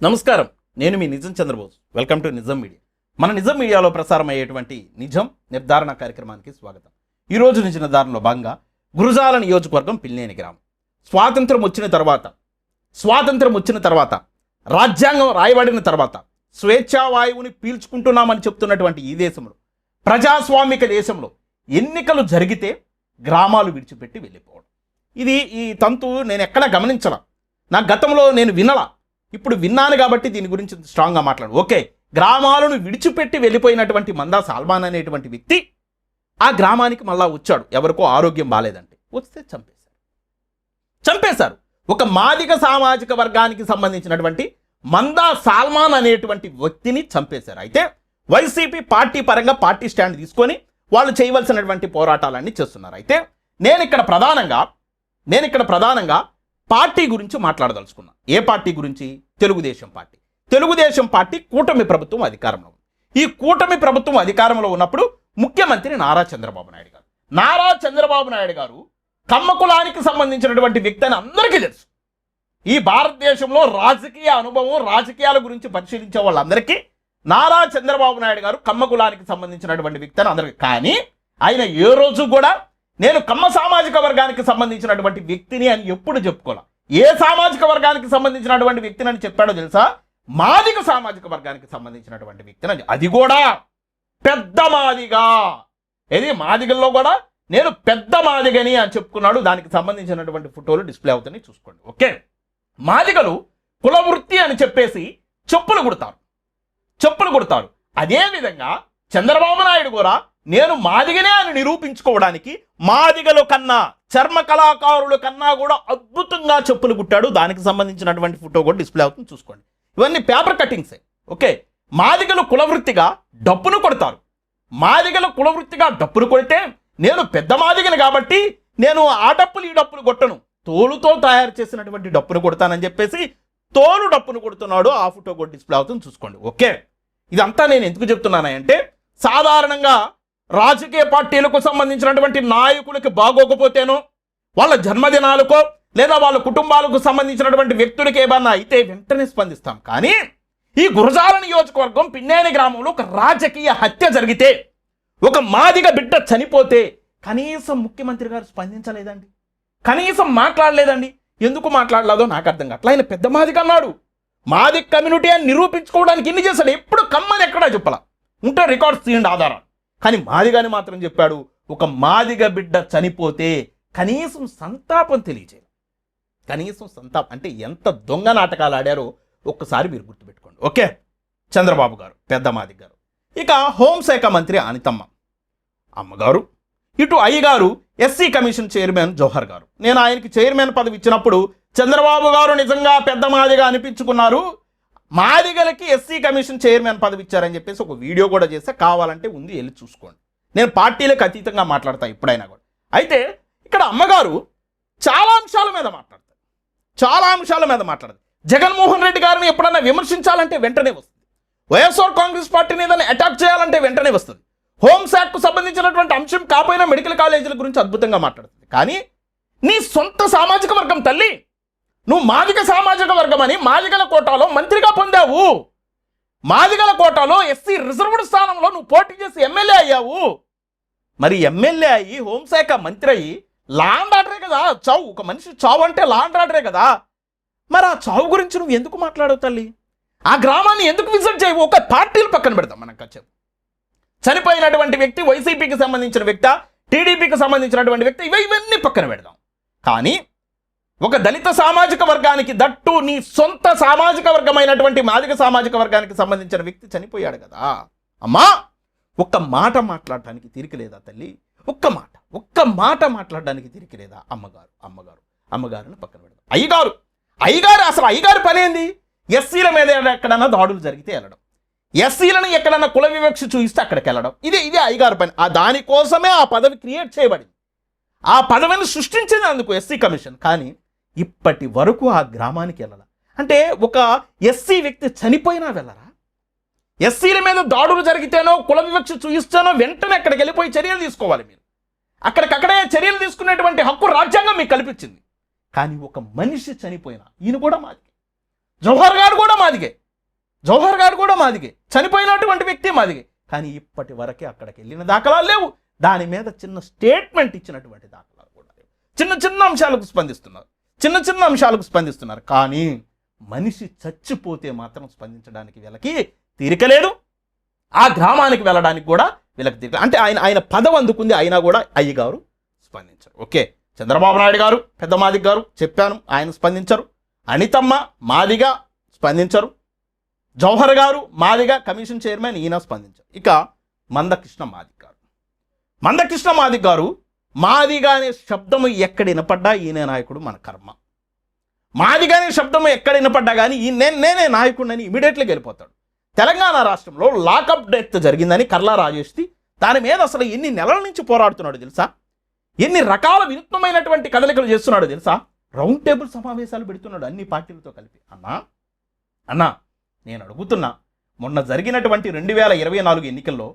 నమస్కారం, నేను మీ నిజం చంద్రబోస్. వెల్కమ్ టు నిజం మీడియా. మన నిజం మీడియాలో ప్రసారం అయ్యేటువంటి నిజం నిర్ధారణ కార్యక్రమానికి స్వాగతం. ఈరోజు నిజ నిర్ధారణలో భాగంగా గురజాల నియోజకవర్గం పిల్లేని గ్రామం. స్వాతంత్రం వచ్చిన తర్వాత రాజ్యాంగం రాయబడిన తర్వాత స్వేచ్ఛావాయువుని పీల్చుకుంటున్నామని చెప్తున్నటువంటి ఈ దేశంలో, ప్రజాస్వామిక దేశంలో ఎన్నికలు జరిగితే గ్రామాలు విడిచిపెట్టి వెళ్ళిపోవడం, ఇది ఈ తంతు నేను ఎక్కడా గమనించలా. నా గతంలో నేను వినలా, ఇప్పుడు విన్నాను కాబట్టి దీని గురించి స్ట్రాంగ్గా మాట్లాడు. ఓకే, గ్రామాలను విడిచిపెట్టి వెళ్ళిపోయినటువంటి మందా సాల్మాన్ అనేటువంటి వ్యక్తి ఆ గ్రామానికి మళ్ళా వచ్చాడు. ఎవరికో ఆరోగ్యం బాగాలేదంటే వస్తే చంపేశారు. ఒక మాదిగ సామాజిక వర్గానికి సంబంధించినటువంటి మందా సాల్మాన్ అనేటువంటి వ్యక్తిని చంపేశారు. అయితే వైసీపీ పార్టీ పరంగా పార్టీ స్టాండ్ తీసుకొని వాళ్ళు చేయవలసినటువంటి పోరాటాలన్నీ చేస్తున్నారు. అయితే నేను ఇక్కడ ప్రధానంగా పార్టీ గురించి మాట్లాడదలుచుకున్నా. ఏ పార్టీ గురించి? తెలుగుదేశం పార్టీ కూటమి ప్రభుత్వం అధికారంలో ఉంది. ఈ కూటమి ప్రభుత్వం అధికారంలో ఉన్నప్పుడు ముఖ్యమంత్రి నారా చంద్రబాబు నాయుడు గారు కమ్మ కులానికి సంబంధించినటువంటి వ్యక్తి అని అందరికీ తెలుసు. ఈ భారతదేశంలో రాజకీయ అనుభవం, రాజకీయాల గురించి పరిశీలించే వాళ్ళందరికీ నారా చంద్రబాబు నాయుడు గారు కమ్మ కులానికి సంబంధించినటువంటి వ్యక్తి అని అందరికీ. కానీ ఆయన ఏ రోజు కూడా నేను కమ్మ సామాజిక వర్గానికి సంబంధించినటువంటి వ్యక్తిని అని ఎప్పుడు చెప్పుకోలే. ఏ సామాజిక వర్గానికి సంబంధించినటువంటి వ్యక్తిని అని చెప్పాడో తెలుసా? మాదిగ సామాజిక వర్గానికి సంబంధించినటువంటి వ్యక్తిని, అది కూడా పెద్ద మాదిగా. ఇది మాదిగల్లో కూడా నేను పెద్ద మాదిగని అని చెప్పుకున్నాడు. దానికి సంబంధించినటువంటి ఫోటోలు డిస్ప్లే అవుతాయి, చూసుకోండి. ఓకే, మాదిగలు కులవృత్తి అని చెప్పేసి చెప్పులు కుడతారు. అదేవిధంగా చంద్రబాబు నాయుడు కూడా నేను మాదిగనే అని నిరూపించుకోవడానికి మాదిగల కన్నా, చర్మ కళాకారుల కన్నా కూడా అద్భుతంగా చెప్పులు కుట్టాడు. దానికి సంబంధించినటువంటి ఫోటో కూడా డిస్ప్లే అవుతుంది, చూసుకోండి. ఇవన్నీ పేపర్ కటింగ్సే. ఓకే, మాదిగలు కులవృత్తిగా డప్పును కొడితే నేను పెద్ద మాదిగని కాబట్టి నేను ఆ డప్పులు ఈ డప్పులు కొట్టను, తోలుతో తయారు చేసినటువంటి డప్పును కొడతానని చెప్పేసి తోలు డప్పును కొడుతున్నాడు. ఆ ఫోటో కూడా డిస్ప్లే అవుతుంది, చూసుకోండి. ఓకే, ఇదంతా నేను ఎందుకు చెప్తున్నానంటే, సాధారణంగా రాజకీయ పార్టీలకు సంబంధించినటువంటి నాయకులకి బాగోకపోతేనో, వాళ్ళ జన్మదినాలకో లేదా వాళ్ళ కుటుంబాలకు సంబంధించినటువంటి వ్యక్తులకి ఏమన్నా అయితే వెంటనే స్పందిస్తాం. కానీ ఈ గురజాల నియోజకవర్గం పిన్నేని గ్రామంలో ఒక రాజకీయ హత్య జరిగితే, ఒక మాదిగ బిడ్డ చనిపోతే కనీసం ముఖ్యమంత్రి గారు స్పందించలేదండి, కనీసం మాట్లాడలేదండి. ఎందుకు మాట్లాడలేదో నాకు అర్థం కావట్లేదు. ఆయన పెద్ద మాదిగ అన్నాడు, మాదిగ కమ్యూనిటీ అని నిరూపించుకోవడానికి ఎన్ని చేశాడు. ఎప్పుడు కమ్మని ఎక్కడా చెప్పాల, ఉంటే రికార్డ్స్ తీయండి, ఆధారాలు. కానీ మాదిగాని మాత్రం చెప్పాడు. ఒక మాదిగ బిడ్డ చనిపోతే కనీసం సంతాపం తెలియజేయాలి. కనీసం సంతాపం అంటే ఎంత దొంగ నాటకాలు ఆడారో ఒక్కసారి మీరు గుర్తుపెట్టుకోండి. ఓకే, చంద్రబాబు గారు పెద్ద మాదిగ గారు, ఇక హోంశాఖ మంత్రి అనితమ్మ అమ్మగారు, ఇటు అయ్యగారు ఎస్సీ కమిషన్ చైర్మన్ జోహర్ గారు. నేను ఆయనకి చైర్మన్ పదవి ఇచ్చినప్పుడు చంద్రబాబు గారు నిజంగా పెద్ద మాదిగా అనిపించుకున్నారు, మాదిగలకి ఎస్సీ కమిషన్ చైర్మన్ పదవి ఇచ్చారని చెప్పేసి ఒక వీడియో కూడా చేస్తే, కావాలంటే ఉంది, వెళ్ళి చూసుకోండి. నేను పార్టీలకు అతీతంగా మాట్లాడతా ఎప్పుడైనా కూడా. అయితే ఇక్కడ అమ్మగారు చాలా అంశాల మీద మాట్లాడదు. జగన్మోహన్ రెడ్డి గారిని ఎప్పుడన్నా విమర్శించాలంటే వెంటనే వస్తుంది. వైఎస్ఆర్ కాంగ్రెస్ పార్టీని ఏదైనా అటాక్ చేయాలంటే వెంటనే వస్తుంది. హోంశాఖకు సంబంధించినటువంటి అంశం కాకపోయినా మెడికల్ కాలేజీల గురించి అద్భుతంగా మాట్లాడుతుంది. కానీ నీ సొంత సామాజిక వర్గం తల్లి, నువ్వు మాదిగ సామాజిక వర్గం అని మాదిగల కోటాలో మంత్రిగా పొందావు. మాదిగల కోటాలో ఎస్సీ రిజర్వ్డ్ స్థానంలో నువ్వు పోటీ చేసి ఎమ్మెల్యే అయ్యావు. మరి ఎమ్మెల్యే అయ్యి హోంశాఖ మంత్రి అయ్యి లా అండ్ ఆర్డరే కదా చావు. ఒక మనిషి చావు అంటే లా అండ్ ఆర్డరే కదా. మరి ఆ చావు గురించి నువ్వు ఎందుకు మాట్లాడవు తల్లి? ఆ గ్రామాన్ని ఎందుకు విజిట్ చేయవు? ఒక పార్టీలు పక్కన పెడతాం. మనకు వచ్చేది చనిపోయినటువంటి వ్యక్తి వైసీపీకి సంబంధించిన వ్యక్తి, టీడీపీకి సంబంధించినటువంటి వ్యక్తి, ఇవన్నీ పక్కన పెడదాం. కానీ ఒక దళిత సామాజిక వర్గానికి, దట్టు నీ సొంత సామాజిక వర్గమైనటువంటి మాదిగ సామాజిక వర్గానికి సంబంధించిన వ్యక్తి చనిపోయాడు కదా. అమ్మా, ఒక్క మాట మాట్లాడటానికి తీరిక లేదా తల్లి? ఒక్క మాట మాట్లాడడానికి తీరిక లేదా? అమ్మగారుని పక్కన పెడదాం. అయ్యగారు అసలు అయ్యగారి పని ఏంది? ఎస్సీల మీద ఎక్కడన్నా దాడులు జరిగితే వెళ్ళడం, ఎస్సీలను ఎక్కడన్నా కుల వివక్ష చూపిస్తే అక్కడికి వెళ్ళడం, ఇదే అయ్యగారి పని. దానికోసమే ఆ పదవి క్రియేట్ చేయబడింది, ఆ పదవిని సృష్టించింది అందుకు ఎస్సీ కమిషన్. కానీ ఇప్పటి వరకు ఆ గ్రామానికి వెళ్ళాల అంటే, ఒక ఎస్సీ వ్యక్తి చనిపోయినా వెళ్ళరా? ఎస్సీల మీద దాడులు జరిగితేనో కుల వివక్ష చూయిస్తేనో వెంటనే అక్కడికి వెళ్ళిపోయి చర్యలు తీసుకోవాలి. మీరు అక్కడికక్కడే చర్యలు తీసుకునేటువంటి హక్కు రాజ్యాంగం మీకు కల్పించింది. కానీ ఒక మనిషి చనిపోయినా, ఈయన కూడా మాది జవహర్ గారు కూడా మాదిగే, జవహర్ గారు కూడా మాదిగే, చనిపోయినటువంటి వ్యక్తి మాదిగే. కానీ ఇప్పటి వరకే అక్కడికి వెళ్ళిన దాఖలాలు లేవు, దాని మీద చిన్న స్టేట్మెంట్ ఇచ్చినటువంటి దాఖలాలు కూడా లేవు. చిన్న చిన్న అంశాలకు స్పందిస్తున్నారు, కానీ మనిషి చచ్చిపోతే మాత్రం స్పందించడానికి వీళ్ళకి తీరిక లేదు. ఆ గ్రామానికి వెళ్ళడానికి కూడా వీళ్ళకి తీరిక. అంటే ఆయన పదవి అందుకుంది, అయినా కూడా అయ్యగారు స్పందించరు. ఓకే, చంద్రబాబు నాయుడు గారు పెద్ద మాదిగ గారు చెప్పాను, ఆయన స్పందించరు. అనితమ్మ మాదిగా స్పందించరు. జవహర్ గారు మాదిగా కమిషన్ చైర్మన్, ఈయన స్పందించారు. ఇక మందకృష్ణ మాదిగ గారు మాదిగా అనే శబ్దము ఎక్కడ వినపడ్డా ఈయన నాయకుడు మన కర్మ. మాదిగా అనే శబ్దము ఎక్కడ వినపడ్డా కానీ నేనే నాయకుడిని ఇమీడియట్లీ వెళ్ళిపోతాడు. తెలంగాణ రాష్ట్రంలో లాకప్ డెత్ జరిగిందని కర్లా రాజేష్ది, దాని మీద అసలు ఎన్ని నెలల నుంచి పోరాడుతున్నాడు తెలుసా, ఎన్ని రకాల వినూత్నమైనటువంటి కదలికలు చేస్తున్నాడు తెలుసా. రౌండ్ టేబుల్ సమావేశాలు పెడుతున్నాడు అన్ని పార్టీలతో కలిపి. అన్నా నేను అడుగుతున్నా, మొన్న జరిగినటువంటి 2024 ఎన్నికల్లో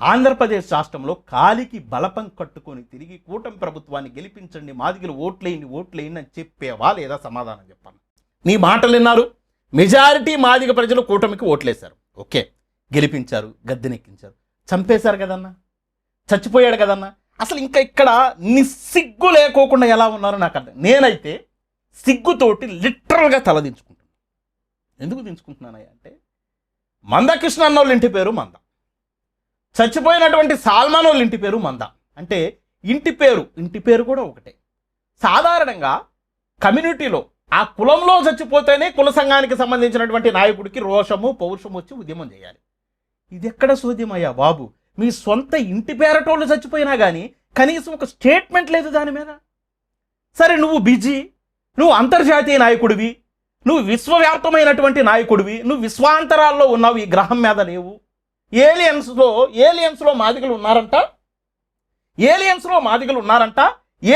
ఆంధ్రప్రదేశ్ రాష్ట్రంలో కాలికి బలపం కట్టుకొని తిరిగి కూటమి ప్రభుత్వాన్ని గెలిపించండి, మాదిగలు ఓట్లేయండి అని చెప్పేవా లేదా? సమాధానం చెప్పాను. నీ మాటలు విన్నారు, మెజారిటీ మాదిగ ప్రజలు కూటమికి ఓట్లేశారు. ఓకే, గెలిపించారు, గద్దెనెక్కించారు, చంపేశారు కదన్నా, చచ్చిపోయాడు కదన్నా. అసలు ఇంకా ఇక్కడ నిస్సిగ్గు లేకోకుండా ఎలా ఉన్నారో నాకు అర్థం. నేనైతే సిగ్గుతోటి లిటరల్గా తలదించుకుంటున్నాను. ఎందుకు దించుకుంటున్నానయ్యా అంటే, మందకృష్ణ అన్నోళ్ళ ఇంటి పేరు మంద, చచ్చిపోయినటువంటి సాల్మాన్ వాళ్ళ ఇంటి పేరు మంద. అంటే ఇంటి పేరు కూడా ఒకటే. సాధారణంగా కమ్యూనిటీలో ఆ కులంలో చచ్చిపోతేనే కుల సంఘానికి సంబంధించినటువంటి నాయకుడికి రోషము పౌరుషము వచ్చి ఉద్యమం చేయాలి. ఇది ఎక్కడ సోద్యమయ్యా బాబు? మీ సొంత ఇంటి పేరటోళ్ళు చచ్చిపోయినా కానీ కనీసం ఒక స్టేట్మెంట్ లేదు దాని మీద. సరే, నువ్వు బిజీ, నువ్వు అంతర్జాతీయ నాయకుడివి, నువ్వు విశ్వవ్యాప్తమైనటువంటి నాయకుడివి, నువ్వు విశ్వాంతరాల్లో ఉన్నావు, ఈ గ్రహం మీద లేవు. ఏలియన్స్లో మాదిగలు ఉన్నారంట,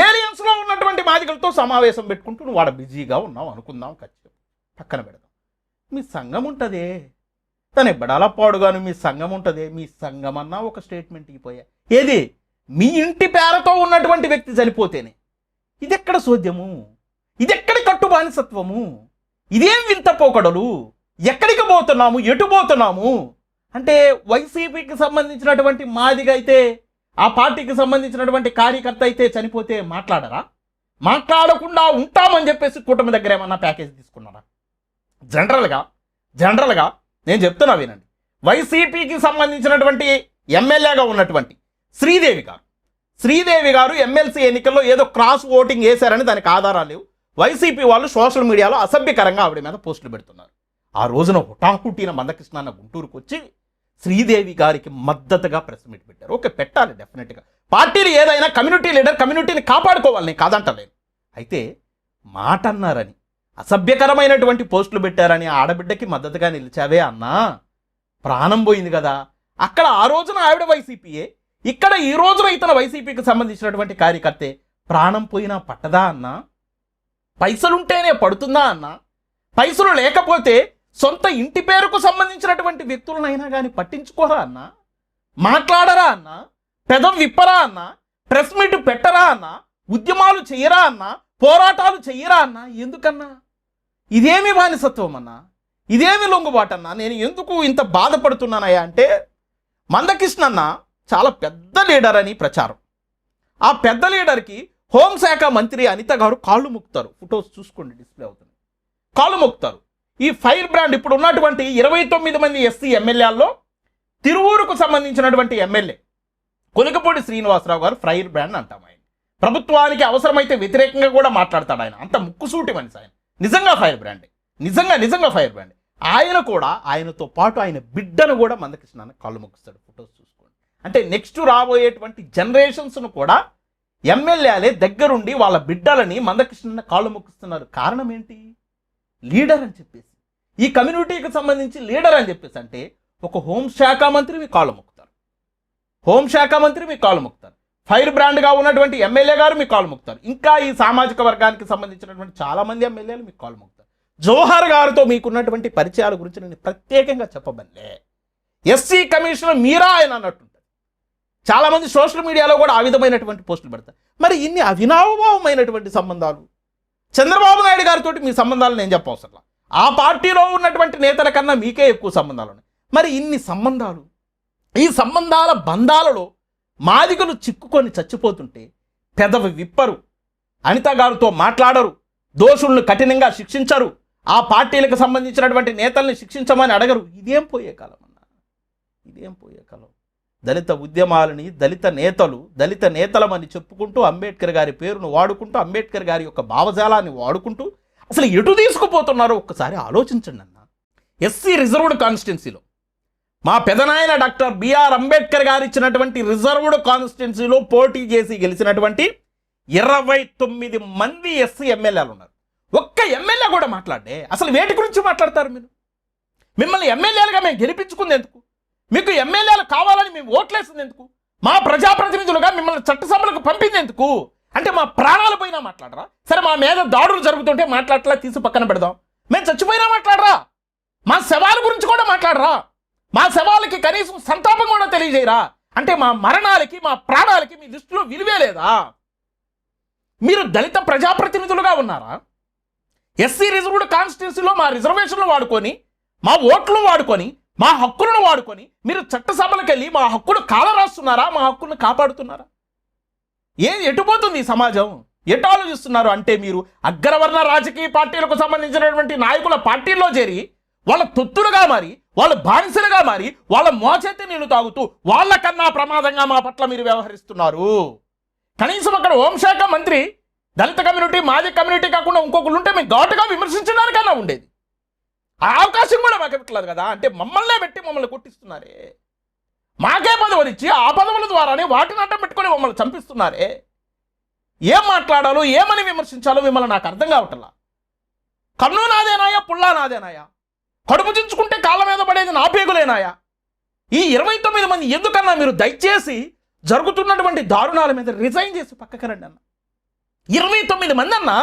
ఏలియన్స్లో ఉన్నటువంటి మాదిగలతో సమావేశం పెట్టుకుంటూ నువ్వు వాడ బిజీగా ఉన్నావు అనుకుందాం, ఖచ్చితంగా పక్కన పెడదాం. మీ సంఘం ఉంటుందే, తను ఎబ్బడాల పాడుగాను మీ సంఘం ఉంటుంది, మీ సంఘం అన్నా ఒక స్టేట్మెంట్ ఇపోయా. ఏది? మీ ఇంటి పేరతో ఉన్నటువంటి వ్యక్తి చనిపోతేనే. ఇదెక్కడ సోద్యము? ఇదెక్కడి కట్టు బానిసత్వము? ఇదేం వింత పోకడలు? ఎక్కడికి పోతున్నాము, ఎటు పోతున్నాము? అంటే వైసీపీకి సంబంధించినటువంటి మాదిగా అయితే, ఆ పార్టీకి సంబంధించినటువంటి కార్యకర్త అయితే చనిపోతే మాట్లాడరా? మాట్లాడకుండా ఉంటామని చెప్పేసి కూటమి దగ్గర ఏమన్నా ప్యాకేజ్ తీసుకున్నారా? జనరల్గా నేను చెప్తున్నా వినండి. వైసీపీకి సంబంధించినటువంటి ఎమ్మెల్యేగా ఉన్నటువంటి శ్రీదేవి గారు ఎమ్మెల్సీ ఎన్నికల్లో ఏదో క్రాస్ ఓటింగ్ వేశారని దానికి ఆధారాలు లేవు. వైసీపీ వాళ్ళు సోషల్ మీడియాలో అసభ్యకరంగా ఆవిడ మీద పోస్టులు పెడుతున్నారు. ఆ రోజున హుటాహుట్టిన మందకృష్ణ అన్న గుంటూరుకు వచ్చి శ్రీదేవి గారికి మద్దతుగా ప్రెస్ మీట్ పెట్టారు. ఓకే, పెట్టాలి డెఫినెట్గా. పార్టీలు ఏదైనా కమ్యూనిటీ లీడర్ కమ్యూనిటీని కాపాడుకోవాలి, నేను కాదంటలేను. అయితే మాట అన్నారని, అసభ్యకరమైనటువంటి పోస్టులు పెట్టారని ఆడబిడ్డకి మద్దతుగా నిలిచావే అన్నా, ప్రాణం పోయింది కదా. అక్కడ ఆ రోజున ఆవిడ వైసీపీయే, ఇక్కడ ఈ రోజున ఇతను వైసీపీకి సంబంధించినటువంటి కార్యకర్తే. ప్రాణం పోయినా పట్టదా అన్నా? పైసలుంటేనే పడుతుందా అన్నా? పైసలు లేకపోతే సొంత ఇంటి పేరుకు సంబంధించినటువంటి వ్యక్తులనైనా కానీ పట్టించుకోరా అన్నా? మాట్లాడరా అన్నా? పెదం విప్పరా అన్నా? ప్రెస్ మీట్ పెట్టరా అన్నా? ఉద్యమాలు చెయ్యరా అన్నా? పోరాటాలు చెయ్యరా అన్నా? ఎందుకన్నా? ఇదేమి బానిసత్వం అన్నా? ఇదేమి లొంగుబాటన్నా? నేను ఎందుకు ఇంత బాధపడుతున్నానయ్యా అంటే, మందకృష్ణ అన్న చాలా పెద్ద లీడర్ అని ప్రచారం. ఆ పెద్ద లీడర్కి హోంశాఖ మంత్రి అనిత గారు కాళ్ళు మొక్కుతారు. ఫొటోస్ చూసుకోండి, డిస్ప్లే అవుతుంది. కాళ్ళు మొక్కుతారు. ఈ ఫైర్ బ్రాండ్ ఇప్పుడు ఉన్నటువంటి 29 మంది ఎస్సీ ఎమ్మెల్యేల్లో తిరువూరుకు సంబంధించినటువంటి ఎమ్మెల్యే కొలికపూడి శ్రీనివాసరావు గారు ఫైర్ బ్రాండ్ అంటాం. ఆయన ప్రభుత్వానికి అవసరమైతే వ్యతిరేకంగా కూడా మాట్లాడతాడు. ఆయన అంత ముక్కుసూటి మనిషి. ఆయన నిజంగా ఫైర్ బ్రాండే, నిజంగా ఫైర్ బ్రాండ్. ఆయన కూడా, ఆయనతో పాటు ఆయన బిడ్డను కూడా మందకృష్ణ కాళ్ళు మొక్కుస్తాడు. ఫొటోస్ చూసుకోండి. అంటే నెక్స్ట్ రాబోయేటువంటి జనరేషన్స్ను కూడా ఎమ్మెల్యేలే దగ్గరుండి వాళ్ళ బిడ్డలని మందకృష్ణ కాళ్ళు మొక్కుస్తున్నారు. కారణం ఏంటి? లీడర్ అని చెప్పేసి, ఈ కమ్యూనిటీకి సంబంధించి లీడర్ అని చెప్పేసి. అంటే ఒక హోంశాఖ మంత్రి మీ కాళ్ళు మొక్కుతారు, ఫైర్ బ్రాండ్గా ఉన్నటువంటి ఎమ్మెల్యే గారు మీ కాళ్ళు మొక్కుతారు, ఇంకా ఈ సామాజిక వర్గానికి సంబంధించినటువంటి చాలామంది ఎమ్మెల్యేలు మీకు కాళ్ళు మొక్కుతారు. జోహర్ గారితో మీకున్నటువంటి పరిచయాల గురించి నేను ప్రత్యేకంగా చెప్పబల్లే. ఎస్సీ కమిషనర్ మీరా ఆయన అన్నట్టుంటుంది. చాలామంది సోషల్ మీడియాలో కూడా ఆ విధమైనటువంటి పోస్టులు పెడతారు. మరి ఇన్ని అవినాభావమైనటువంటి సంబంధాలు చంద్రబాబు నాయుడు గారితో మీ సంబంధాలు నేను చెప్పవసరం. ఆ పార్టీలో ఉన్నటువంటి నేతల కన్నా మీకే ఎక్కువ సంబంధాలు ఉన్నాయి. మరి ఇన్ని సంబంధాలు, ఈ సంబంధాల బంధాలలో మాదిగలు చిక్కుకొని చచ్చిపోతుంటే పెదవి విప్పరు, అనిత గారితో మాట్లాడరు, దోషులను కఠినంగా శిక్షించరు, ఆ పార్టీలకు సంబంధించినటువంటి నేతల్ని శిక్షించమని అడగరు. ఇదేం పోయే కాలం అన్నా, ఇదేం పోయే కాలం? దళిత ఉద్యమాలని, దళిత నేతలమని చెప్పుకుంటూ అంబేద్కర్ గారి పేరును వాడుకుంటూ, అంబేద్కర్ గారి యొక్క భావజాలాన్ని వాడుకుంటూ అసలు ఎటు తీసుకుపోతున్నారో ఒక్కసారి ఆలోచించండి అన్న. ఎస్సీ రిజర్వ్డ్ కాన్స్టిట్యున్సీలో మా పెదనాయన డాక్టర్ బిఆర్ అంబేద్కర్ గారు ఇచ్చినటువంటి రిజర్వ్డ్ కాన్స్టిట్యున్సీలో పోటీ చేసి గెలిచినటువంటి 29 మంది ఎస్సీ ఎమ్మెల్యేలు ఉన్నారు. ఒక్క ఎమ్మెల్యే కూడా మాట్లాడే. అసలు వేటి గురించి మాట్లాడతారు మీరు? మిమ్మల్ని ఎమ్మెల్యేలుగా మేము గెలిపించుకుంది ఎందుకు? మీకు ఎమ్మెల్యేలు కావాలని మేము ఓట్లేసింది ఎందుకు? మా ప్రజాప్రతినిధులుగా మిమ్మల్ని చట్టసభలకు పంపింది ఎందుకు? అంటే మా ప్రాణాలు పోయినా మాట్లాడరా? సరే, మా మీద దాడులు జరుగుతుంటే మాట్లాడలా, తీసి పక్కన పెడదాం. మేము చచ్చిపోయినా మాట్లాడరా? మా శవాల గురించి కూడా మాట్లాడరా? మా శవాలకి కనీసం సంతాపం కూడా తెలియజేయరా? అంటే మా మరణాలకి, మా ప్రాణాలకి మీ దృష్టిలో విలువే లేదా? మీరు దళిత ప్రజాప్రతినిధులుగా ఉన్నారా? ఎస్సీ రిజర్వ్డ్ కాన్స్టిట్యున్సీలో మా రిజర్వేషన్లు వాడుకొని, మా ఓట్లు వాడుకొని, మా హక్కులను వాడుకొని మీరు చట్టసభలకు వెళ్ళి మా హక్కులు కాలరాస్తున్నారా? మా హక్కులను కాపాడుతున్నారా? ఎటుపోతుంది ఈ సమాజం? ఎటు ఆలోచిస్తున్నారు? అంటే మీరు అగ్రవర్ణ రాజకీయ పార్టీలకు సంబంధించినటువంటి నాయకుల పార్టీల్లో చేరి వాళ్ళ తొత్తులుగా మారి, వాళ్ళ బానిసలుగా మారి, వాళ్ళ మోచేతి నీళ్లు తాగుతూ వాళ్ళకన్నా ప్రమాదంగా మా పట్ల మీరు వ్యవహరిస్తున్నారు. కనీసం అక్కడ హోంశాఖ మంత్రి దళిత కమ్యూనిటీ, మాజీ కమ్యూనిటీ కాకుండా ఇంకొకరు ఉంటే మేము ఘాటుగా విమర్శించడానికన్నా ఉండేది. ఆ అవకాశం కూడా మాకు ఇవ్వట్లేదు కదా. అంటే మమ్మల్నే పెట్టి మమ్మల్ని కొట్టిస్తున్నారే. మాకే పదవులు ఇచ్చి ఆ పదవుల ద్వారానే వాటిని అడ్డం పెట్టుకొని మమ్మల్ని చంపిస్తున్నారే. ఏం మాట్లాడాలో, ఏమని విమర్శించాలో మిమ్మల్ని నాకు అర్థం కావట్లా. కన్ను నాదేనాయా, పుల్లా నాదేనాయా? కడుపు చించుకుంటే కాళ్ళ మీద పడేది నా పేగులేనాయా? ఈ 29 మంది ఎందుకన్నా మీరు దయచేసి జరుగుతున్నటువంటి దారుణాల మీద రిజైన్ చేసి పక్కకి రండి అన్న. 29 మంది అన్నా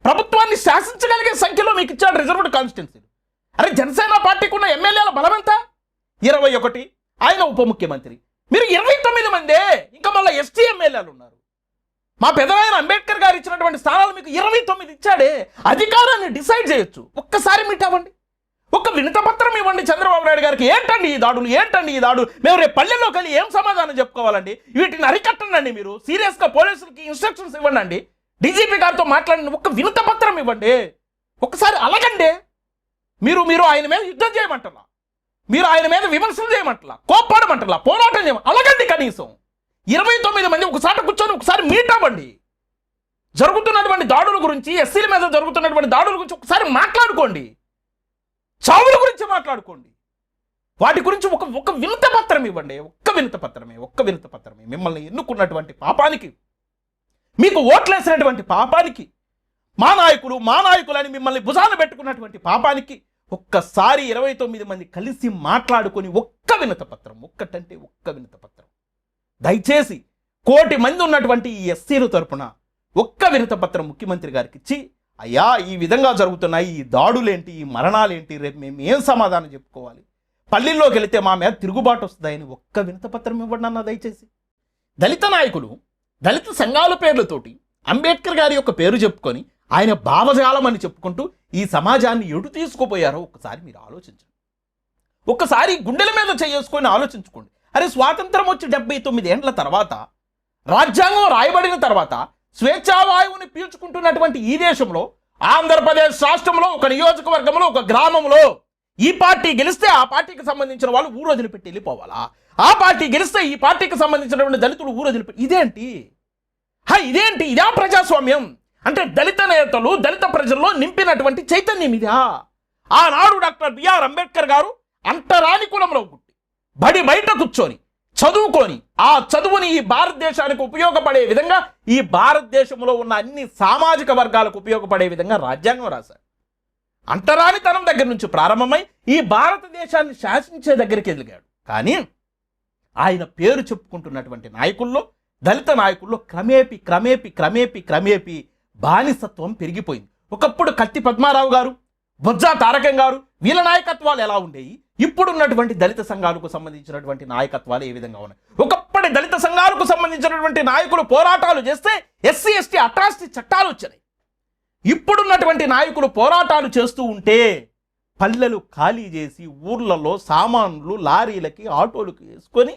ప్రభుత్వాన్ని శాసించగలిగే సంఖ్యలో మీకు ఇచ్చాడు రిజర్వ్డ్ కాన్స్టిట్యున్సీలు. అరే, జనసేన పార్టీకి ఉన్న ఎమ్మెల్యేల బలం ఎంత? 21. ఆయన ఉప ముఖ్యమంత్రి. మీరు 29 మందే. ఇంకా మళ్ళీ ఎస్టీ ఎమ్మెల్యేలు ఉన్నారు. మా పెదనాయన అంబేద్కర్ గారు ఇచ్చినటువంటి స్థానాలు మీకు 29 ఇచ్చాడే. అధికారాన్ని డిసైడ్ చేయొచ్చు. ఒక్కసారి మీట్ అవ్వండి, ఒక్క వినతపత్రం ఇవ్వండి చంద్రబాబు నాయుడు గారికి. ఏంటండి ఈ దాడులు, ఏంటండి ఈ దాడులు? మేము రేపు పల్లెల్లోకి వెళ్ళి ఏం సమాధానం చెప్పుకోవాలండి? వీటిని అరికట్టండి. మీరు సీరియస్గా పోలీసులకి ఇన్స్ట్రక్షన్స్ ఇవ్వండి, డీజీపీ గారితో మాట్లాడండి, ఒక్క వినతపత్రం ఇవ్వండి, ఒక్కసారి అలగండి. మీరు ఆయన మీద యుద్ధం చేయమంటారా? మీరు ఆయన మీద విమర్శలు చేయమంటారా? కోప్పడమంటారా? పోరాటం చేయమంటారా? అలగండి. కనీసం 29 మంది ఒకసారి కూర్చొని ఒకసారి మీట్ అవ్వండి. జరుగుతున్నటువంటి దాడుల గురించి, ఎస్సీల మీద జరుగుతున్నటువంటి దాడుల గురించి ఒకసారి మాట్లాడుకోండి. చావుల గురించి మాట్లాడుకోండి. వాటి గురించి ఒక వినతపత్రం ఇవ్వండి. ఒక్క వినతపత్రమే. మిమ్మల్ని ఎన్నుకున్నటువంటి పాపానికి, మీకు ఓట్లేసినటువంటి పాపానికి, మా నాయకులని మిమ్మల్ని భుజాలు పెట్టుకున్నటువంటి పాపానికి ఒక్కసారి 29 మంది కలిసి మాట్లాడుకొని ఒక్క వినతపత్రం, ఒక్కటంటే ఒక్క వినతపత్రం దయచేసి 1 కోటి మంది ఉన్నటువంటి ఈ ఎస్సీల తరపున ఒక్క వినతపత్రం ముఖ్యమంత్రి గారికి ఇచ్చి, అయ్యా ఈ విధంగా జరుగుతున్నాయి, ఈ దాడులేంటి, ఈ మరణాలేంటి, రేపు మేము ఏం సమాధానం చెప్పుకోవాలి, పల్లెల్లోకి వెళితే మా మీద తిరుగుబాటు వస్తుందని ఒక్క వినతపత్రం ఇవ్వండి అన్న దయచేసి. దళిత నాయకులు, దళిత సంఘాల పేర్లతోటి అంబేద్కర్ గారి యొక్క పేరు చెప్పుకొని ఆయన భావజాలం అని చెప్పుకుంటూ ఈ సమాజాన్ని ఎటు తీసుకుపోయారో ఒక్కసారి మీరు ఆలోచించండి. ఒక్కసారి గుండెల మీద చేసుకొని ఆలోచించుకోండి. అరే, స్వాతంత్రం వచ్చి 79 ఏండ్ల తర్వాత, రాజ్యాంగం రాయబడిన తర్వాత, స్వేచ్ఛావాయువుని పీల్చుకుంటున్నటువంటి ఈ దేశంలో, ఆంధ్రప్రదేశ్ రాష్ట్రంలో ఒక నియోజకవర్గంలో, ఒక గ్రామంలో ఈ పార్టీ గెలిస్తే ఆ పార్టీకి సంబంధించిన వాళ్ళు ఊరు వదిలిపెట్టి వెళ్ళిపోవాలా? ఆ పార్టీ గెలిస్తే ఈ పార్టీకి సంబంధించినటువంటి దళితులు ఊరు వదిలిపెట్టి, ఇదేంటి? ఇదే ప్రజాస్వామ్యం అంటే? దళిత నేతలు, దళిత ప్రజల్లో నింపినటువంటి చైతన్యం ఇదా? ఆనాడు డాక్టర్ బిఆర్ అంబేద్కర్ గారు అంటరాని కులంలో పుట్టి, బడి బయట కూర్చొని చదువుకొని, ఆ చదువుని ఈ భారతదేశానికి ఉపయోగపడే విధంగా, ఈ భారతదేశంలో ఉన్న అన్ని సామాజిక వర్గాలకు ఉపయోగపడే విధంగా రాజ్యాంగం రాశారు. అంటరానితనం దగ్గర నుంచి ప్రారంభమై ఈ భారతదేశాన్ని శాసించే దగ్గరికి ఎదిగాడు. కానీ ఆయన పేరు చెప్పుకుంటున్నటువంటి నాయకుల్లో, దళిత నాయకుల్లో క్రమేపీ బానిసత్వం పెరిగిపోయింది. ఒకప్పుడు కత్తి పద్మారావు గారు, బొజ్జా తారకం గారు, వీళ్ళ నాయకత్వాలు ఎలా ఉండేవి, ఇప్పుడున్నటువంటి దళిత సంఘాలకు సంబంధించినటువంటి నాయకత్వాలు ఏ విధంగా ఉన్నాయి? ఒకప్పటి దళిత సంఘాలకు సంబంధించినటువంటి నాయకులు పోరాటాలు చేస్తే ఎస్సీ ఎస్టీ అట్రాసిటీ చట్టాలు వచ్చినాయి. ఇప్పుడున్నటువంటి నాయకులు పోరాటాలు చేస్తూ ఉంటే పల్లెలు ఖాళీ చేసి ఊర్లలో సామాన్లు లారీలకి ఆటోలకు వేసుకొని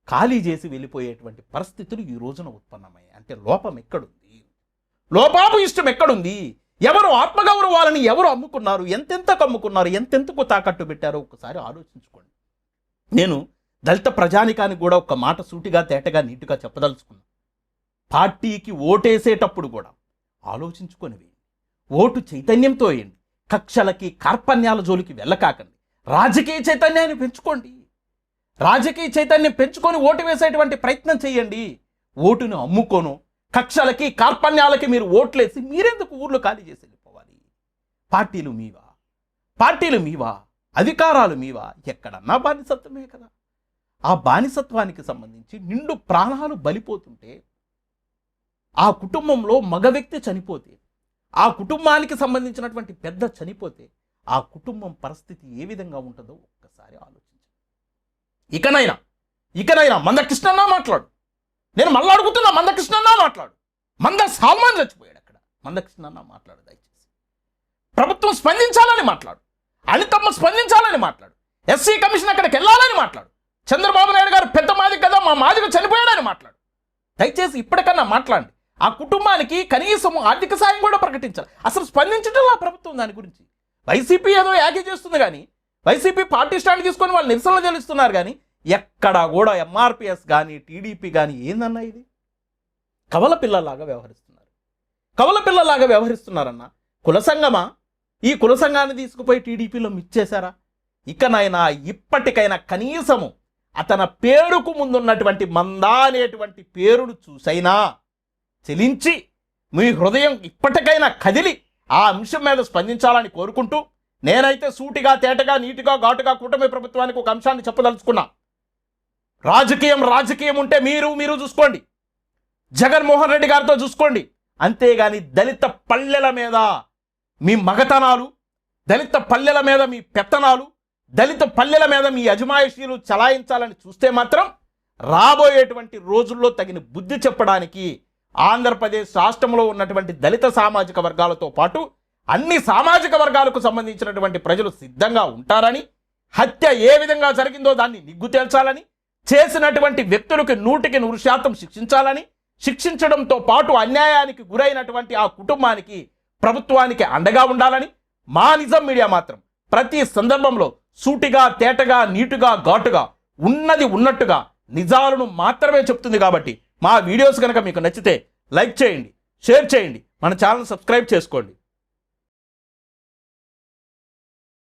ఖాళీ చేసి వెళ్ళిపోయేటువంటి పరిస్థితులు ఈ రోజున ఉత్పన్నమయ్యాయి. అంటే లోపం ఎక్కడుంది? లోపాపు ఇష్టం ఎక్కడుంది? ఎవరు ఆత్మగౌరవాలని ఎవరు అమ్ముకున్నారు? ఎంతెంతకు అమ్ముకున్నారు? ఎంతెంతకు తాకట్టు పెట్టారో ఒకసారి ఆలోచించుకోండి. నేను దళిత ప్రజానికానికి కూడా ఒక మాట సూటిగా తేటగా నీటుగా చెప్పదలుచుకున్నాను. పార్టీకి ఓటేసేటప్పుడు కూడా ఆలోచించుకొని వేయండి. ఓటు చైతన్యంతో వేయండి. కక్షలకి కార్పణ్యాల జోలికి వెళ్ళకాకండి. రాజకీయ చైతన్యాన్ని పెంచుకోండి. రాజకీయ చైతన్యం పెంచుకొని ఓటు వేసేటువంటి ప్రయత్నం చేయండి. ఓటును అమ్ముకోను కక్షలకి కార్పణ్యాలకి మీరు ఓట్లేసి మీరెందుకు ఊర్లు ఖాళీ చేసి వెళ్ళిపోవాలి? పార్టీలు మీవా, అధికారాలు మీవా? ఎక్కడన్నా బానిసత్వమే కదా. ఆ బానిసత్వానికి సంబంధించి నిండు ప్రాణాలు బలిపోతుంటే, ఆ కుటుంబంలో మగ వ్యక్తి చనిపోతే, ఆ కుటుంబానికి సంబంధించినటువంటి పెద్ద చనిపోతే, ఆ కుటుంబం పరిస్థితి ఏ విధంగా ఉంటుందో ఒక్కసారి ఆలోచించండి. ఇకనైనా మందకృష్ణన్న మాట్లాడు. నేను మళ్ళీ అడుగుతున్నా, మందకృష్ణన్న మాట్లాడు. మంద సాల్మాన్ చచ్చిపోయాడు అక్కడ. మందకృష్ణన్న మాట్లాడు దయచేసి. ప్రభుత్వం స్పందించాలని మాట్లాడు. అనితమ్మ స్పందించాలని మాట్లాడు. ఎస్సీ కమిషన్ అక్కడికి వెళ్ళాలని మాట్లాడు. చంద్రబాబు నాయుడు గారు పెద్ద మాదిగ కదా, మా మాదిగ చనిపోయాడని మాట్లాడు. దయచేసి ఇప్పటికన్నా మాట్లాడండి. ఆ కుటుంబానికి కనీసం ఆర్థిక సాయం కూడా ప్రకటించాలి. అసలు స్పందించడం ఆ ప్రభుత్వం దాని గురించి. వైసీపీ ఏదో యాగి చేస్తుంది కానీ, వైసీపీ పార్టీ స్టాండ్ తీసుకొని వాళ్ళు నిరసనలు తెలుస్తున్నారు కానీ, ఎక్కడా కూడా ఎంఆర్పిఎస్ కానీ టీడీపీ కానీ ఏందన్నా ఇది? కవల పిల్లలాగా వ్యవహరిస్తున్నారన్న. కుల సంఘమా? ఈ కుల సంఘాన్ని తీసుకుపోయి టీడీపీలో మిచ్చేశారా? ఇకనైనా ఇప్పటికైనా కనీసము అతని పేరుకు ముందున్నటువంటి మందా అనేటువంటి పేరును చూసైనా చెలించి మీ హృదయం ఇప్పటికైనా కదిలి ఆ అంశం మీద స్పందించాలని కోరుకుంటూ, నేనైతే సూటిగా తేటగా నీటిగా ఘాటుగా కూటమి ప్రభుత్వానికి ఒక అంశాన్ని చెప్పదలుచుకున్నా. రాజకీయం ఉంటే మీరు చూసుకోండి, జగన్మోహన్ రెడ్డి గారితో చూసుకోండి. అంతేగాని దళిత పల్లెల మీద మీ మగతనాలు, దళిత పల్లెల మీద మీ పెత్తనాలు, దళిత పల్లెల మీద మీ అజమాయిషీలు చలాయించాలని చూస్తే మాత్రం రాబోయేటువంటి రోజుల్లో తగిన బుద్ధి చెప్పడానికి ఆంధ్రప్రదేశ్ రాష్ట్రంలో ఉన్నటువంటి దళిత సామాజిక వర్గాలతో పాటు అన్ని సామాజిక వర్గాలకు సంబంధించినటువంటి ప్రజలు సిద్ధంగా ఉంటారని, హత్య ఏ విధంగా జరిగిందో దాన్ని నిగ్గు తేల్చాలని, చేసినటువంటి వ్యక్తులకు 100% శిక్షించాలని, శిక్షించడంతో పాటు అన్యాయానికి గురైనటువంటి ఆ కుటుంబానికి ప్రభుత్వానికి అండగా ఉండాలని మా నిజం మీడియా మాత్రం ప్రతి సందర్భంలో సూటిగా తేటగా నీటుగా ఘాటుగా ఉన్నది ఉన్నట్టుగా నిజాలను మాత్రమే చెప్తుంది. కాబట్టి మా వీడియోస్ కనుక మీకు నచ్చితే లైక్ చేయండి, షేర్ చేయండి, మన ఛానల్ సబ్స్క్రైబ్ చేసుకోండి.